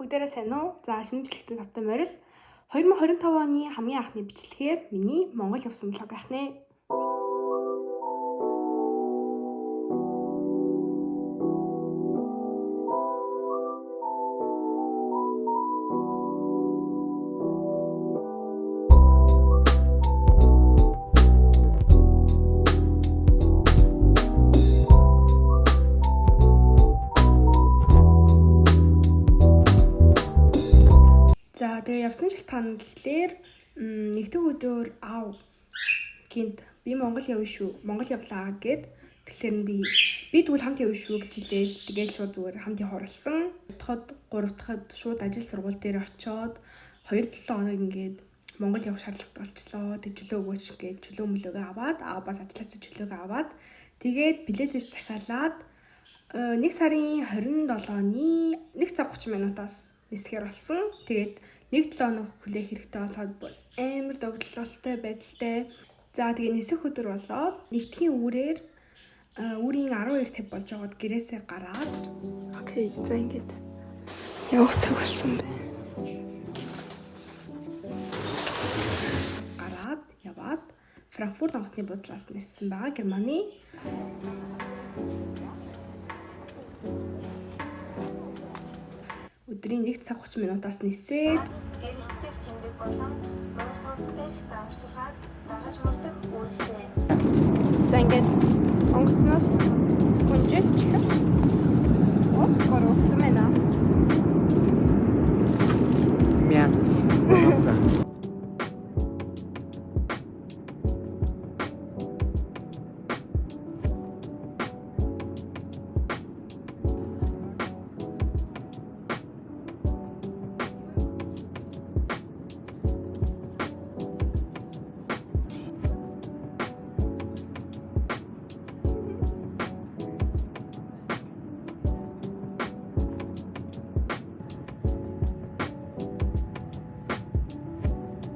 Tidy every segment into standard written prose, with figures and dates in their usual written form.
Бүгдээрээ сайн уу? За шинэ бичлэгтээ тавтай морил 2025 оны хамгийн анхны бичлэгээр миний Монгол явсан блог ахнаа. За тэгээ явсан шалтгаан гэхлээр нэгдүгээр өдөр гинт би Монгол явна шүү. Монгол явлаа гэд тэгэхээр нь би тэгвэл хамт явна шүү гэж хэлээл тэгээл шууд зүгээр хамт явуулсан. 3 дахад шууд ажил сургууль дээр очиод 2-7 хоног ингээд Монгол явах шаардлагатай болчихлоо. Тэг чөлөө өгөөч гээд чөлөө мөлөөгөө аваад бас ажилласаа чөлөөгөө аваад тэгээд билетээс захиалаад 1 сарын 27-ны 1 цаг 30 минутаас нисэхээр болсон. Тэгээд 1-7 хоног хүлээх хэрэгтэй болоод амар догтлолтой байдалтай. За тэгээ нисэх өдөр болоод нэгдхийн үүрээр үүрийн 12:50 болж байгаад гэрээсээ гараад окей за ингээд явах цаг болсон байна. Гараад яваад Франкфурт онгоцны буудлаас ниссэн байгаа Германы. Өдрийн 1 цаг 30 минутаас нисээд гэрээсдээ тэмдэг болон зураг тооцоолох зааварчилгааг дагаж мөрдөх үйлдэл. за ингээд онгоцноос хүнжэлж оскор өгсөн байна. Мяа.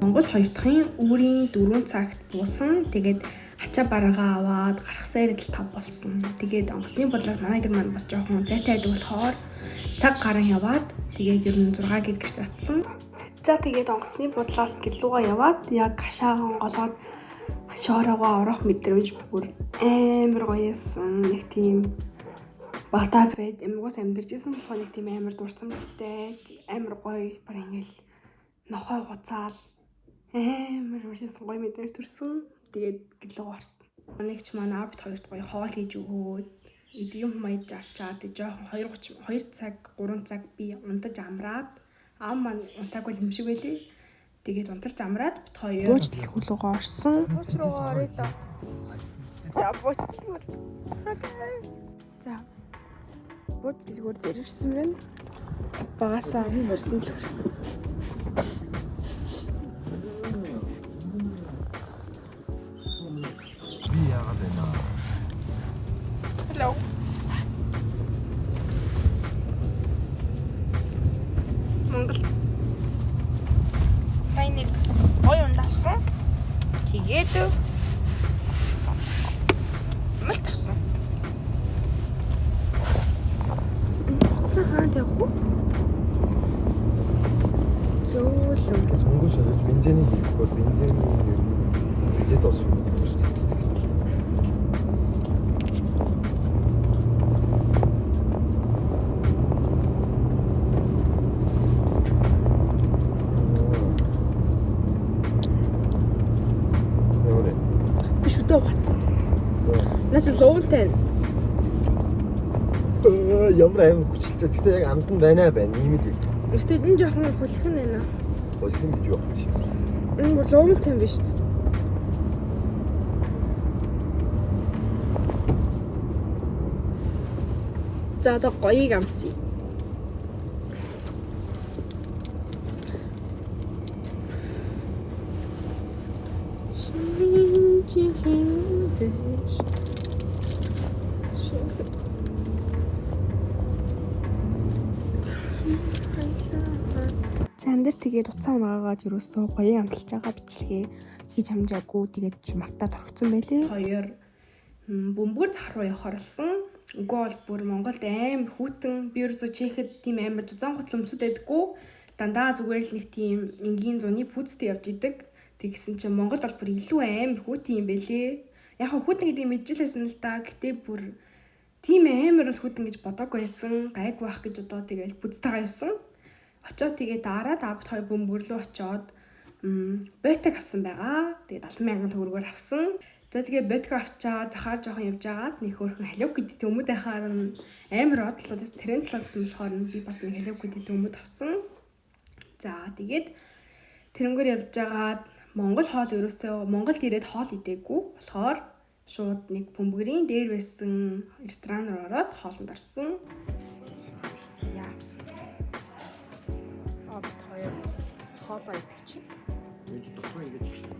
Монгол 2 дахын үүрийн 4 цагт буусан. Тэгээд ачаа бараагаа аваад гарах саяд л 5 болсон. Тэгээд онгоцны бодлого манай гэр маань бас жоохон зайтай байдаг болохоор цаг гарan яваад тэгээд ер нь 6 гээд гэрт татсан. За тэгээд онгоцны бодлоос гэрлүүгээ яваад яг хашаахан голоод шоорогоо орох мэдрэмж бүр амар гоёсэн. Нэг тийм батаа байд амгуус амьдэржсэн болохоор нэг тийм амар дурсан бастай амар гоё баг ингээл нохой гуцаал амар урьдсан гоё мэдрэмж төрсөн. Тэгээд гэлөө орсон. Нэгч манай абд хоёрт гоё хоол хийж өгөөд юм маягж авчаад жоохон 2 цаг 3 цаг би унтаж амраад ам маань унтаагүй юм шиг байлээ. Тэгээд унтарч амраад бит хоёр бууч дэлгүүрүүгээ орсон. Бууч руугаа орё л. За бууч дэлгүүр. За бууч дэлгүүр дээр ирсэн байна. Багасаа мөрсөн дэлгүүр. Hello. Монгол сайн нэг гоё унд авсан. Тэгээд мэл тавсан. Цаахан явах уу? Зөөлөн. Монгол шалгаж бензиний хийхгүй бензиний бюджет олсон юм шүү дээ. Наач луунтай. Ямар амар хүчтэй. Тэгтээ яг амтан байна. Ийм л. Гэхдээ энэ жоохон хөлхөн байна. Хөлхөн гэж явах юм. Энэ бүр луунтай юм биш үү? За одоо гоёыг амсъя. Зам дээр тэгээд уцаа унаагаад ерөөсөө гоё амталж байгаа бичлэгээ хийж хамжаагүй тэгээд мартаад орхисон байлээ. Хоёр бөмбөр зах руу явах оролсон. Үгүй бол бүр Монголд амар хүүтэн би ерөөсө чехэд тийм амар зузаан гутал өмсөд байдаггүй. Дандаа зүгээр л нэг тийм энгийн зуны пүүцтэй явж идэг. Тэгсэн чинь Монгол бол бүр илүү амар хүүтэн юм бэлээ. Яг хөө хүүтэн гэдэг мэджилсэн л да. Гэтэ бүр тийм амар бол хүүтэн гэж бодоагүй байсан. Гайг байх гэж одоо тэгэл бүцтэйгаа явсан. Очоод тэгээ дараад авт хоёр бөмбөрлөө очоод ботик авсан байгаа. Тэгээд 70,000 төгрөгөөр авсан. За тэгээ ботик авчаа захаар жоохон явж агаад нэг хөөрхөн халиуг гэдэг төмөд байхаар амар одлоо. Тэрэн талаадсан болохоор би бас нэг халиуг гэдэг төмөд авсан. За тэгээд тэрнгөр явж агаад Монгол хоол ерөөсөө Монголд ирээд хоол идээгүй болохоор шууд нэг бөмбөрийн дээр байсан ресторан руу ороод хоолнд орсон. Яа. Хоол идэх чинь. Ээж дохгүй ингэж их шүү.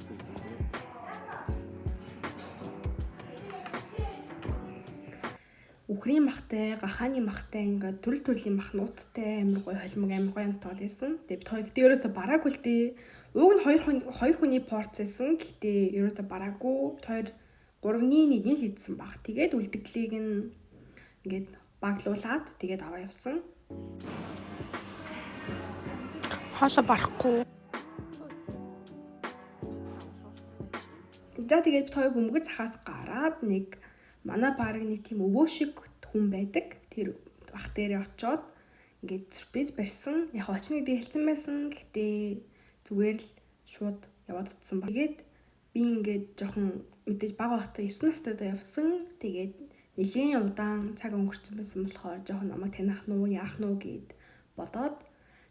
Үхрийн махтай, гахааны махтай ингээд төрөл төрлийн махнуудтай амар гоё холимог амар гоё амтал байсан. Тэгээд бид хоёр гэтээ ерөөсө бараагүй л дээ. Уг нь хоёр хүний порц байсан. Гэтээ ерөөсө бараагүй. Бид хоёр 3-1 л идсэн баг. Тэгээд үлдэгдлийг нь ингээд баглуулад тэгээд аваа явсан. Хоолоо барахгүй. За тэгээд бид хоёр бөмбөр захаас гараад нэг манай баг нэг тийм өвөө шиг хүн байдаг. Тэр бах дээрээ очоод ингээд сюрприз барьсан. Яг очныг дэлсэн байсан. Гэтээ зүгээр л шууд яваад утсан ба. Тэгээд би ингээд жоохон мэдээж бага байхдаа 9 настайдаа явсан. Тэгээд нэлийн удаан цаг өнгөрцөн байсан болохоор жоохон намайг таних нь яах нь гэд бодоод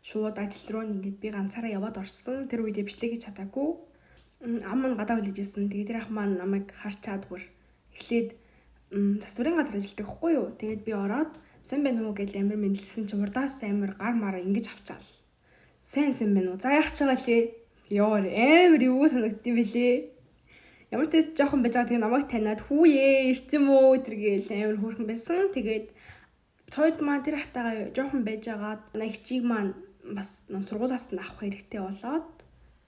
шууд ажил руу ингээд би ганцаараа яваад орсон. Тэр үед бичлэг хийж чадаагүй. Ам маань гадаа хүлээжсэн. Тэгээд тэр ах маань намайг харчаад бүр эхлээд засварын газар ажилладаг хгүй юу. Тэгээд би ороод сайн байна уу гэж амар мэдлсэн чи урдаас амар гар мараа ингэж авчаал. Сайн байна уу? За яах ч байгаа лээ. Ёо амар юу санагддсан бэлээ. Ямар ч тест жоохон байж байгаа тэгээд намайг таниад хүүе ирсэн мүү тэргээл амар хөөрхөн байсан. Тэгээд тойд маань тэр хатагаа жоохон байж агаад наагчиг маань бас сургуулаас нь авах хэрэгтэй болоод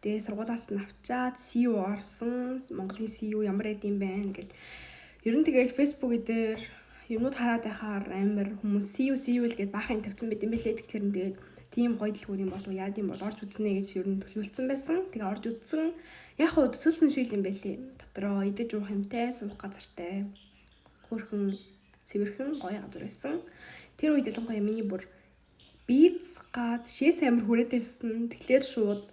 тэгээд сургуулаас нь авчаад CU орсон. Монголын CU ямар эдэм байна гэл ер нь тэгэл фэйсбүүк дээр юмнууд хараад байхаар амар хүмүүс CU л гэж баахан тавьсан байт юм бэлээ. Тэгэхээр тэгээд тийм гоё дэлгүүр юм болов яа гэм бол орж үзнэ гэж ер нь төлөвлөсөн байсан. Тэгээ орж үзсэн. Яг хөө төсөлсөн шиг юм байлээ. Дотроо идэж уух юмтай, суух газартай. Хөрхөн цэвэрхэн гоё газар байсан. Тэр үед ялангуяа миний бүр биц гад шээс амир хүрээдсэн. Тэгэхээр шууд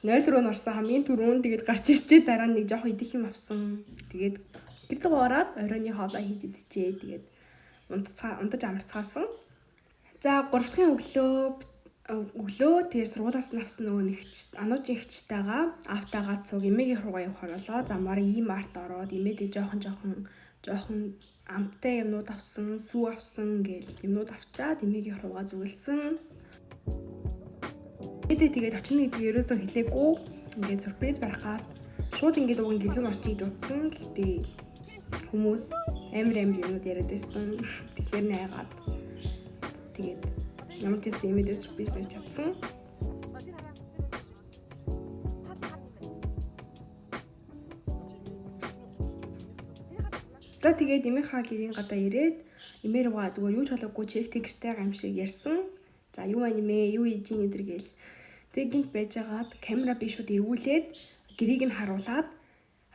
0 руу норсон хамгийн түрүүн тэгээд гарч ирчээ дараа нэг жоох идэх юм авсан. Тэгээд гэрлэг ороод оройны хоолоо хийж идчихээ. Тэгээд унтаж амарцгаасан. За 3 дахь өглөө тэр сургуулаас нь авсан нөгөө нэгч ануужийн ихчтэйгаа автагаа цуг эмээгийн руугаа явахаар болоо. Замаар ийм арт ороод эмээдээ жоохон амттай юмнууд авсан, сүү авсан гээл юмнууд авчаад эмээгийн руугаа зүгэлсэн. Тэгээд очно гэдгийг ерөөсөө хэлээгүй. Ингээд сюрприз барихгаад шууд ингээд уг нь гэлэн очиж дутсан. Гэтээ хүмүүс амар юмнууд яриад байсан. Тэгэхээр найгаад тэгээд ямар ч юм эмээдээ сюрприз барьж чадсан. За тэгээд эмийнхаа гэрийн гадаа ирээд эмээ руугаа зүгээр юу ч болоогүй чектэй гэртэй байгаа юм шиг ярьсан. За юу анимэ, юу ижин өдр гээл. Тэгээд гинт байж байгаад камера би шууд эргүүлээд гэрийг нь харуулад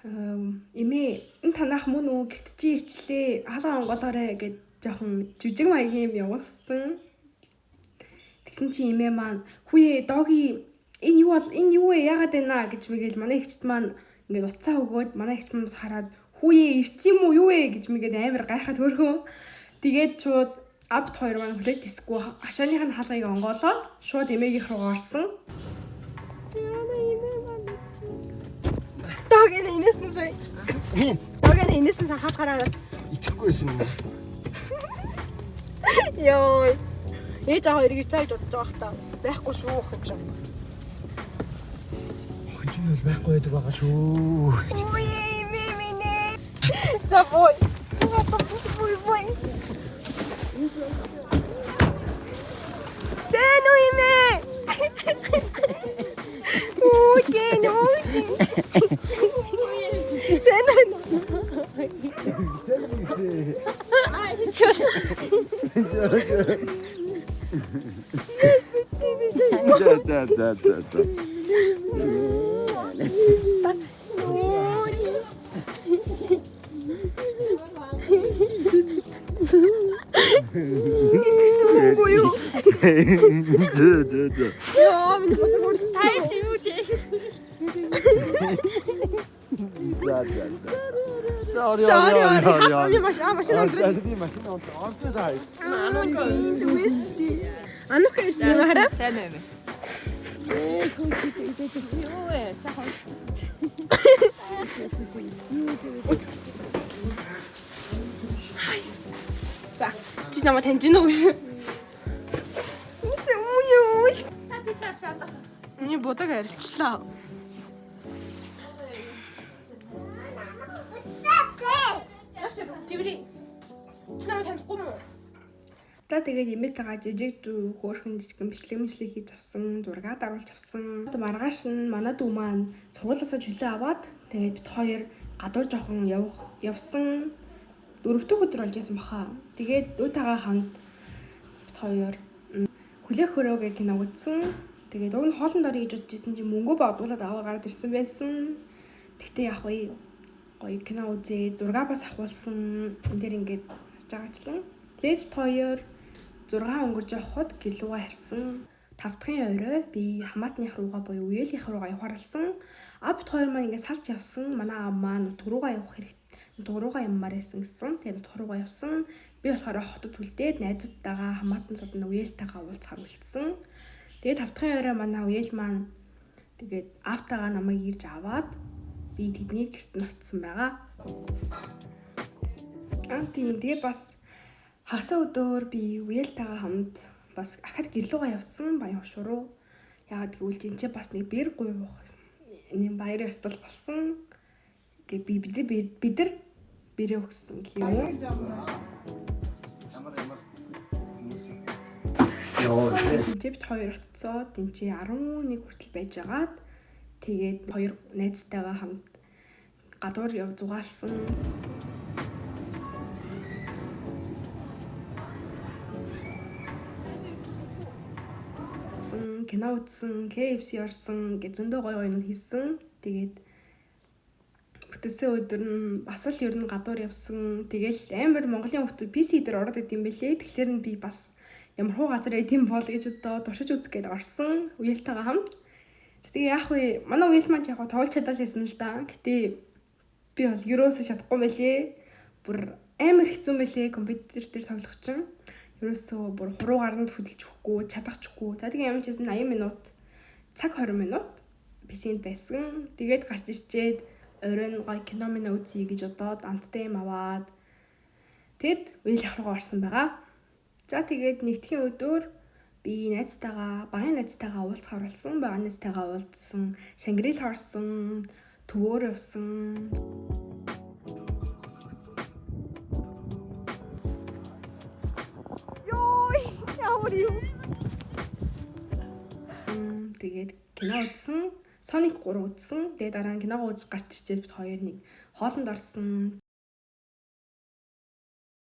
эмээ энэ танах мөн үү гэрт чи ирчлээ хаалга онголоорой гэж жоохон жүжиг маягийн юм явуулсан. Тэгсэн чи эмээ маань хүүе доги энэ юу вэ яагаад байна гэж мэгэл манай ихчт маань ингээд уцаа өгөөд манай ихч маань бас хараад хүүе ирсэн юм уу юу вэ гэж мэгээд амар гайхаад хөрхөө. Тэгээд шууд абт хоёр маань хүлээж тисгүй хашааных нь хаалгыг онгоолоод шууд эмээгийн руу орсон. Доги инээсэн сая. Доги инээсэн сая хатгараа Итгэхгүй байсан юм. ёо. Ээж аваа эргэж цааж удаж байгаа хта. Байхгүй шүү охин ч. Охин ч бол байхгүй байдаг байгаа шүү. Ой миминэ. За бой. Бой. Сэну имэ. Окей. Сэну. Яа, миний бодог өрсөн. Хайч юу ч. Яа, машин ондрож. Би машин ондрож хай. Анух ирсэн юм хараа. Сайн байна. Юу вэ? Сахан. За, чи намайг таньж гинөө гэж. Юу? Та тийш авч чадах. Миний бодог арилчлаа. Тэври. Чи намайг танихгүй мүү? За тэгээд имэтэйгээ жижиг дүү хөөрхөн жижигэн бичлэг хийж авсан, зураг даруулж авсан. Маргааш нь манай дүү маань сургуулиасаа чөлөө аваад тэгээд бит хоёр гадуур жоохон явсан. 4 дахь өдөр болж байсан баха. Тэгээд дүүтэйгээ хамт бит хоёр хүлээх хөрөөгээ кино үзсэн. Тэгээд уг нь хоолн дор хийж удажсэн чи мөнгөө бодуулаад аваа гараад ирсэн байсан. Тэгтээ яг гоё кино үзээ, зураг бас авуулсан. Энд дээр ингээд харж байгаачлан. Тэгээд бит хоёр 6 өнгөрж явхад гэлүүгээ харсан. 5 дахь орой би хамаатных руугаа буюу үеэлийнх руугаа явхарлсан. Бит хоёр маань ингээд салж явсан. Манай аав маань нутгруугаа явах хэрэгтэй. Нутгруугаа яммаар байсан гэсэн. Тэгээд нутгруугаа явсан. Би болохоор хотод үлдээд найзуудтайгаа хамаатан садна үеэлтэйгээ уулзахаар үлдсэн. Тэгээд 5 дахь орой манай үеэл маань тэгээд аавтайгаа намайг ирж аваад би тэдний гэрт нь очсон байгаа. Тийм тэгээд бас хагас өдөр би үеэлтэйгээ хамт бас ахад гэрлүүгээ явсан баян хошуу руу. Яагаад гэвэл тэнцээ бас нэг бэр гуйх нэм баярын ёстол болсон. Тэгээд бид нар бэрээ өгсөн гэх юм уу? Тэвт хоёр очицоо тэнцээ 11 хүртэл байж агаад тэгээд хоёр найзтайгаа хамт гадуур зугаалсан. Кино үзсэн, KFC орсон, зөндөө гоё юм хийсэн. Тэгээд бүтээсэн өдөр нь бас л ер нь гадуур явсан. Тэгэл амар Монголын хүмүүс PC дээр ороод идэм бэлээ. Тэгэхээр нь би бас ямар хуу газар идэм бол гэж одоо туршиж үзэх гээд орсон. Үеэлтэйгээ хамт. Тэгээ яах вэ? Манай үеэл маань яг тоглож чадал байсан л да. Гэтэ би бол ерөөсөө чадахгүй байлээ. Бүр амар хэцүү байлээ компьютер дээр тоглох чинь. Ерөөсөө бүр хуруу гаранд хөдөлж өгөхгүй, чадахчгүй. За тэгээ ямар ч гэсэн 80 минут, цаг 20 минут PC-нд байсан. Тэгээд гарч ирчээд оройн гоё кино минь үзье гэж бодоод амттай юм аваад тэгэд үеэл руугаа орсон байгаа. За тэгээд нэгдхийн өдөр би багын найзтайгаа уулзахаар болсон. Багын найзтайгаа уулзсан, Шангрил хорсон, төвөөр явсан. Тэгээд кино үзсэн. Sonic 3 үзсэн. Тэгээд дараа нь киногоо үзэж гарч ирчээд бид хоёр нэг хоолнд орсон.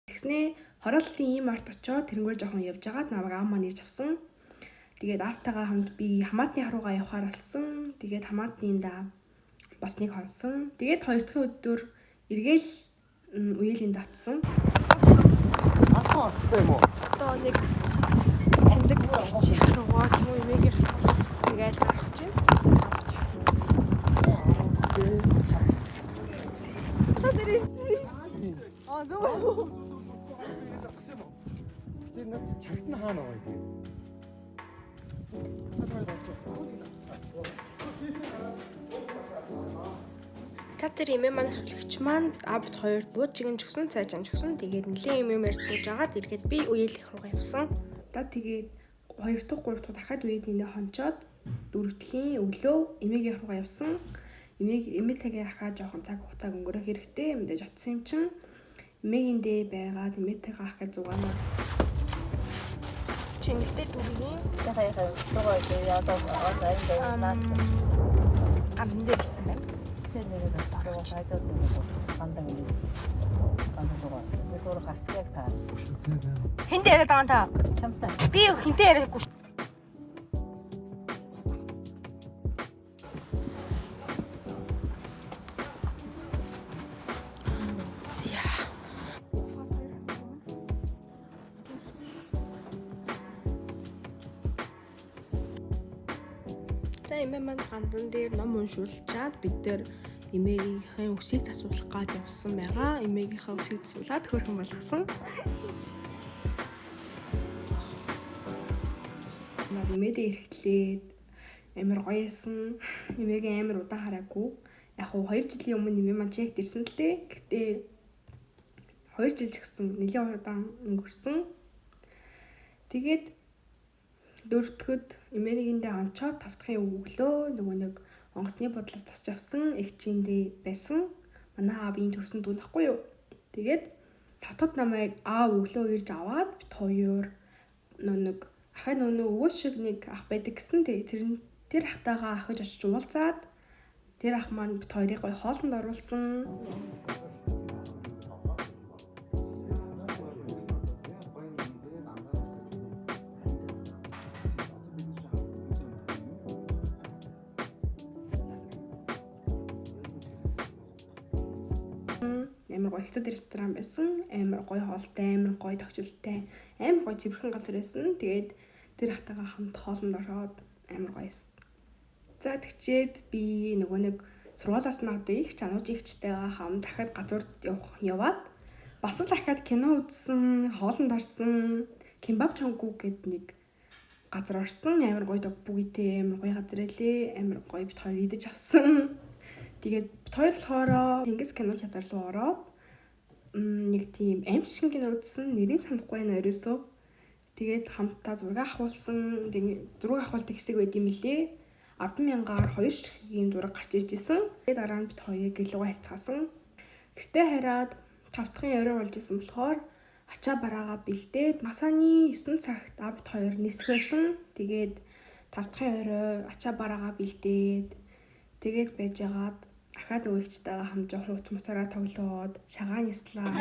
Тэгснээ хорооллын ийм арт очоод тэрнгээр жоохон явж агаад намайг аав маань ирж авсан. Тэгээд аавтайгаа хамт би хамаатны харуугаа явахаар болсон. Тэгээд хамаатныда бас нэг хонсон. Тэгээд хоёр дахь өдөр эргээл үеэлийн татсан. Атгаа цтай юм уу? Одоо нэг амдаг чи харуугаа юм эмээг тэгээд гарах чинь. Тэр над чагт нь хаана байгаа юм? Татэр имээ манай сүлэгч маань бит хоёрт бууж чигэн чгсэн цаажан чгсэн. Тэгээд нэлээ имээр сууж агаад ирэхэд би үеэлэх руугаа явсан. За тэгээд 2 дахь 3 дахь дахиад үеэлийндээ хончоод 4 дахь өглөө эмээгийн руугаа явсан. Эмээтэйгээ хахаа жоохон цаг хугацааг өнгөрөх хэрэгтэй. Мэдээж очсон юм чин. Эмээгэндээ байгаад эмээтэйгээ хахаа зугаанаа. Чингэлтэй дүргийн Яхаа руугаа яа одоо гамн дээр ирсэн байна. Тэгсэн нэгэд авахгүй хайдаад гандан нэг гандан нэг дөрөв гартяг таа. Хинтээ яриад байгаа та? Чамтай. Би хинтээ яриаггүй. За эмээ маань гандан дээр ном уншуулчаад бид нэр эмээгийнхээ үсийг засуулах гад явсан байгаа. Эмээгийнхээ үсийг засуулаад хөөрхөн болгосон. Эмээдээ эрхлээд амар гоёсэн. Эмээгээ амар удаан хараагүй. Яг уу 2 жилийн өмнө эмээ маань чект ирсэн л дээ. Гэтэ 2 жил ч гэсэн нэлээд удаан өнгөрсөн. Тэгээд дөрөвдөгд эмээнэгэндээ онцоод тавтахын өглөө нөгөө нэг онгоцны бодлоос тосч авсан эгчиндээ байсан. Манай аавын төрсөн дүү нахгүй юу. Тэгээд татвар намайг аав өглөө ирж аваад бит хоёр нэг ахаа нөө өвөө шиг нэг ах байдаг гэсэн. Тэр ахтайгаа ахиж очиж уулзаад тэр ах маань бит хоёрыг гой хоолнд оруулсан. Амар гоё хятад ресторан байсан. Амар гоё хоолтой, амар гоё тогтчлолтой, амар гоё цэвэрхэн газар байсан. Тэгээд тэр хатаага хамт хоолнд ороод амар гоё байсан. За тэгчээд би нөгөө нэг сургуулиас надад их чанууч ихчтэйгээ хамт дахиад газарт яваад бас л дахиад кино үзсэн, хоолнд орсон, кимбаб чонгу гэд нэг газар орсон. Амар гоё догбүгийтэй, амар гоё газар элэ, амар гоё бит хоёр идэж авсан. Тэгээд бит хоёр болохоор Тэнгис кино театр руу ороод нэг тийм аимшиг кино үзсэн. Нэрийг санахгүй байна ерөөсөө. Тэгээд хамтдаа зураг авахулсан. Тэгээд зураг авахулдаг хэсэг байд юм лээ. 10,000-аар 2 ширхгийн зураг гарч ирж исэн. Тэгээд дараа нь бит хоёр гэлгөө харьцаасан. Гэртээ хараад тавтахын орой болж исэн болохоор ачаа бараагаа бэлдээд масааны 9 цагт бит хоёр нисэх байсан. Тэгээд тавтахын орой ачаа бараагаа бэлдээд тэгээд байжгаад ахаад нөгөөчтэйгээ хамт жоохон уц муцаараа тоглоод шагаан яслаа.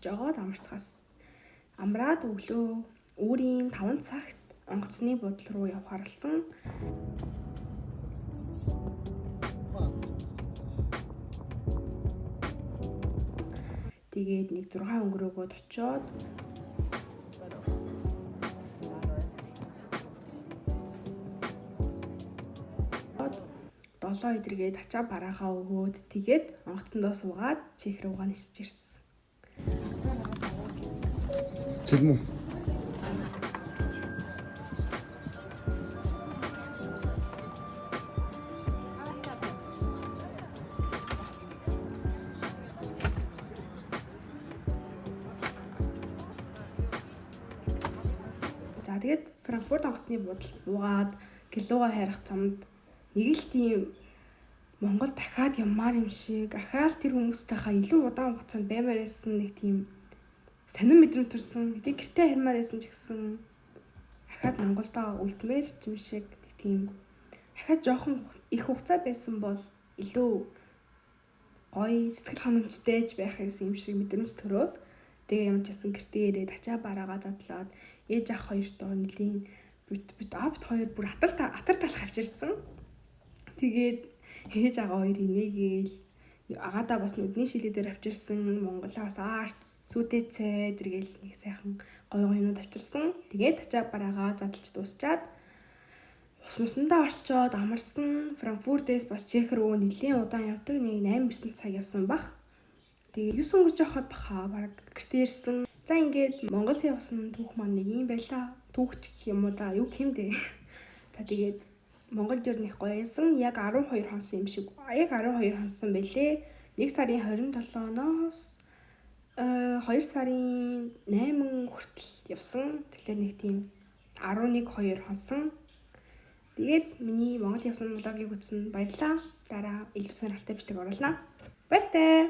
Жогоод амарцгаас амраад өглөө өөрийн 5 цагт онгоцны бодол руу явахаар болсон. Тэгээд нэг 6 өнгөрөөгөөд очиод долоо идэргээд ачаа бараагаа өгөөд тэгээд онгоцондоо суугаад чих руугаа нисэж ирсэн. Чилмүү. За тэгээд Франкфурт онгоцны буудалд буугаад гэлууга харих замд нэг л тийм Монгол дахиад ямаар юм шиг ахаал тэр хүмүүстэйхээ илүү удаан хугацаанд баймаар байсан нэг тийм сонин мэдрэмж төрсөн. Гэтэ гэртээ хармаар байсан ч гэсэн ахаад Монголдоо үлдмээр юм шиг нэг тийм ахаад жоохон их хугацаа байсан бол илүү гоё сэтгэл ханамжтай байх юм шиг мэдрэмж төрөөд тэгээ юм чсэн гэртээ ирээд ачаа бараагаа задлаад ээж ах хоёртоо нэлийн бит авт хоёр бүр атар талах авчирсан. Тэгээд ээж агаа хоёр инээгээл агаадаа бас нүдний шилээ дээр авчирсан. Монголоос арт сүдэцээ тэргээл нэг сайхан гоё юмуд авчирсан. Тэгээд ачаа бараагаа задлж дуусчаад ус мусандаа орчоод амарсан. Франкфуртээс бас Чех рүү нэлийн удаан явдаг. Нэг 8-9 цаг явсан бах. Тэгээ 9 өнгөрч явахад баха баг гэртээ ирсэн. За ингээд Монгол явсан түүх маань нэг юм байлаа. Түүхч гэх юм уу да юу хэмдэ. За тэгээд Монголд ер нь их гоё байсан. Яг 12 хонсон юм шиг. Яг 12 хонсон байлээ. 1 сарын 27-ноос 2 сарын 8 хүртэл явсан. Тэгэхээр нэг тийм 11-2 хонсон. Тэгээд миний Монгол явсан влогийг үзсэн баярлалаа. Дараа илүү сонирхолтой бичлэг оруулнаа. Баяртай.